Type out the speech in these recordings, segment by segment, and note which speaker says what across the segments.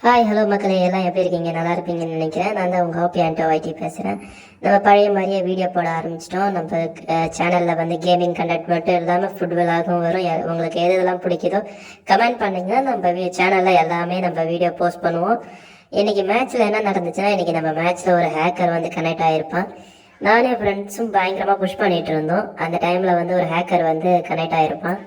Speaker 1: Hi hello மக்களே, எல்லாம் எப்படி இருக்கீங்க? நல்லா இருப்பீங்கன்னு நினைக்கிறேன். நான் தான் உங்கள் ஹோப்பி ஆண்டோ ஐடி பேசுகிறேன். நம்ம பழைய மாதிரியே வீடியோ போட ஆரம்பிச்சிட்டோம். நம்ம சேனலில் வந்து கேமிங் கண்டக்ட் மட்டும் இல்லாமல் ஃபுட் விலாகும் வரும். உங்களுக்கு எது இதெல்லாம் பிடிக்குதோ கமெண்ட் பண்ணிங்கன்னா நம்ம சேனலில் எல்லாமே நம்ம வீடியோ போஸ்ட் பண்ணுவோம். இன்றைக்கி மேட்ச்சில் என்ன நடந்துச்சுன்னா, இன்றைக்கி நம்ம மேட்ச்சில் ஒரு ஹேக்கர் வந்து கனெக்ட் ஆகிருப்பான். நானே ஃப்ரெண்ட்ஸும் பயங்கரமாக புஷ் பண்ணிகிட்டு இருந்தோம். அந்த டைமில் வந்து ஒரு ஹேக்கர் வந்து கனெக்ட் ஆகிருப்பான்.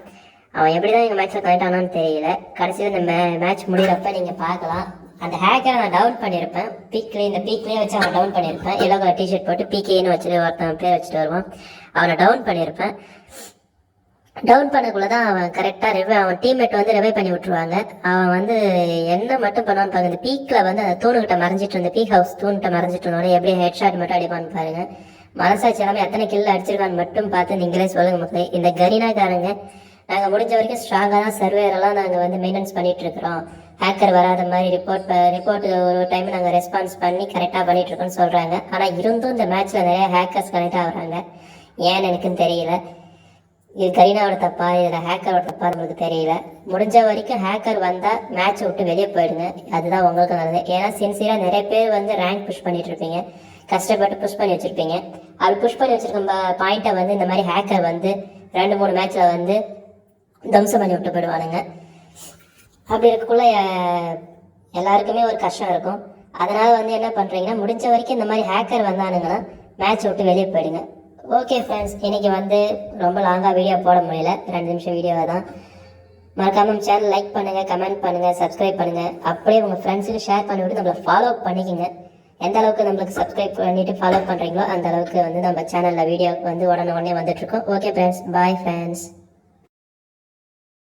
Speaker 1: அவன் எப்படி தான் எங்கள் மேட்ச்சில் கனெக்ட் ஆனான்னு தெரியல. கடைசியில் இந்த மேட்ச் முடிகிறப்ப நீங்கள் பார்க்கலாம். அந்த ஹேக்கரை நான் டவுன் பண்ணியிருப்பேன். இந்த பீக்லேயே வச்சு அவன் டவுன் பண்ணியிருப்பேன். எல்லோ கலர் டிஷர்ட் போட்டு பிகேன்னு வச்சுட்டு ஒருத்தன் பேர் வச்சுட்டு வருவான். அவனை டவுன் பண்ணியிருப்பேன். டவுன் பண்ணக்குள்ள தான் அவன் கரெக்டாக அவன் டீம்மேட் வந்து ரிவைவ் பண்ணி விட்ருவாங்க. அவன் வந்து என்ன மட்டும் பண்ணுவான்னு பாருங்க. இந்த பீக்கில் வந்து அந்த தூணுகிட்ட மறைஞ்சிட்டு இருந்த பீக் ஹவுஸ் தூண்கிட்ட மறைஞ்சிட்டு இருந்தோன்னே எப்படி ஹெட் ஷாட் மட்டும் அடிப்பான்னு பாருங்க. மனசாட்சி எல்லாமே எத்தனை கில் அடிச்சிருக்கான்னு மட்டும் பார்த்து நீங்களே சொல்லுங்க மக்களே. இந்த கரீனாக்காரங்க நாங்கள் முடிஞ்ச வரைக்கும் ஸ்ட்ராங்காக தான் சர்வேரெல்லாம் நாங்கள் வந்து மெயின்டெனன்ஸ் பண்ணிகிட்ருக்குறோம். ஹேக்கர் வராத மாதிரி ரிப்போர்ட் ஒரு டைம் நாங்கள் ரெஸ்பான்ஸ் பண்ணி கரெக்டாக பண்ணிகிட்ருக்கோன்னு சொல்கிறாங்க. ஆனால் இருந்தும் இந்த மேட்ச்சில் நிறைய ஹேக்கர்ஸ் கனெக்ட் ஆகுறாங்க. ஏன்னு எனக்குன்னு தெரியல. இது கரீனாவோட தப்பா, இதில் ஹேக்கரோட தப்பா நம்மளுக்கு தெரியல. முடிஞ்ச வரைக்கும் ஹேக்கர் வந்தால் மேட்ச்சை விட்டு வெளியே போயிடுங்க. அதுதான் உங்களுக்கு நல்லது. ஏன்னா சின்சியராக நிறைய பேர் வந்து ரேங்க் புஷ் பண்ணிட்டு இருப்பீங்க, கஷ்டப்பட்டு புஷ் பண்ணி வச்சுருப்பீங்க. அப்படி புஷ் பண்ணி வச்சுருக்க பாயிண்ட்டை வந்து இந்த மாதிரி ஹேக்கர் வந்து 2-3 மேட்ச்சில் வந்து தம்சம் பண்ணி விட்டு போயிடுவானுங்க. அப்படி இருக்கக்குள்ள எல்லாருக்குமே ஒரு கஷ்டம் இருக்கும். அதனால் வந்து என்ன பண்ணுறீங்கன்னா, முடிஞ்ச வரைக்கும் இந்த மாதிரி ஹேக்கர் வந்தானுங்கன்னா மேட்ச் விட்டு வெளியே போயிடுங்க. ஓகே ஃப்ரெண்ட்ஸ், இன்றைக்கி வந்து ரொம்ப லாங்காக வீடியோ போட முடியல, 2 நிமிஷம் வீடியோவை தான். மறக்காமல் சேனல் லைக் பண்ணுங்கள், கமெண்ட் பண்ணுங்கள், சப்ஸ்கிரைப் பண்ணுங்கள். அப்படியே உங்கள் ஃப்ரெண்ட்ஸுக்கு ஷேர் பண்ணிவிட்டு நம்மளை ஃபாலோ பண்ணிக்கோங்க. எந்த அளவுக்கு நம்மளுக்கு சப்ஸ்கிரைப் பண்ணிவிட்டு ஃபாலோ பண்ணுறீங்களோ அந்த அளவுக்கு வந்து நம்ம சேனலில் வீடியோ வந்து உடனே வந்துட்டுருக்கோம். Okay friends, bye friends.